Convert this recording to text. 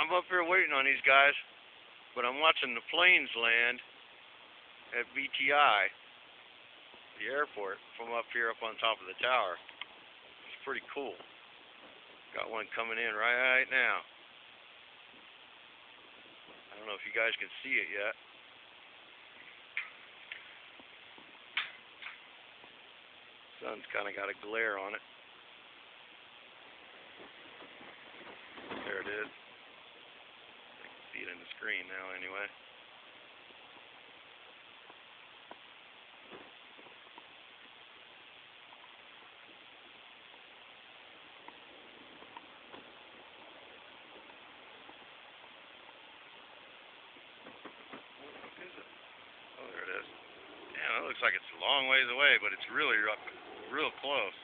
I'm up here waiting on these guys, but I'm watching the planes land at VTI, the airport, from up here up on top of the tower. It's pretty cool. Got one coming in right now. I don't know if you guys can see it yet. Sun's kind of got a glare on it. There it is. I can see it in the screen now anyway. What is it? Oh, there it is. Damn, it looks like it's a long ways away, but it's really real close.